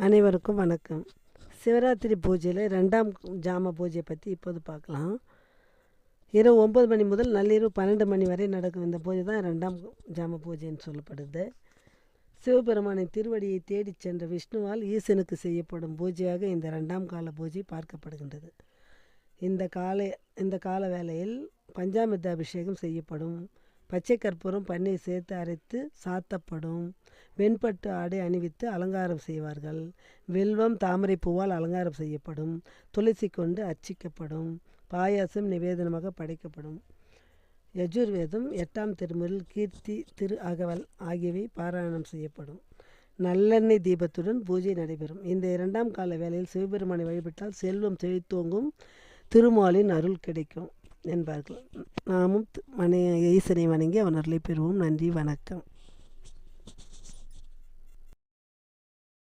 அனைவருக்கும் வணக்கம். சிவராத்திரி பூஜையில் 2ஆம் ஜாம பூஜையை பற்றி இப்போது பார்க்கலாம். இரவு 9 மணி முதல் நள்ளிரவு 12 மணி வரை நடக்கும் இந்த பூஜை தான் 2ஆம் ஜாம பூஜைன்னு சொல்லப்படுது. சிவபெருமானின் திருவடியை தேடிச் சென்ற விஷ்ணுவால் ஈசனுக்கு செய்யப்படும் பூஜையாக இந்த 2ஆம் கால பூஜை பார்க்கப்படுகின்றது. இந்த கால வேளையில் பஞ்சாமிர்த அபிஷேகம் செய்யப்படும். பச்சை கற்பூரம் பன்னீர் சேர்த்து அரைத்து சாத்தப்படும். வெண்பட்டு ஆடை அணிவித்து அலங்காரம் செய்வார்கள். வில்வம் தாமரை பூவால் அலங்காரம் செய்யப்படும். துளசி கொண்டு அர்ச்சிக்கப்படும். பாயாசம் நிவேதனமாக படைக்கப்படும். யஜுர்வேதம் 8ஆம் திருமுறையில் கீர்த்தி திரு அகவல் ஆகியவை பாராயணம் செய்யப்படும். நல்லெண்ணெய் தீபத்துடன் பூஜை நடைபெறும். இந்த 2ஆம் கால வேளையில் சிவபெருமானை வழிபட்டால் செல்வம் செழித்தோங்கும், திருமாலின் அருள் கிடைக்கும் என்பார்கள். நாமும் ஈசனை வணங்கி அவன் அருளை பெறுவோம். நன்றி, வணக்கம்.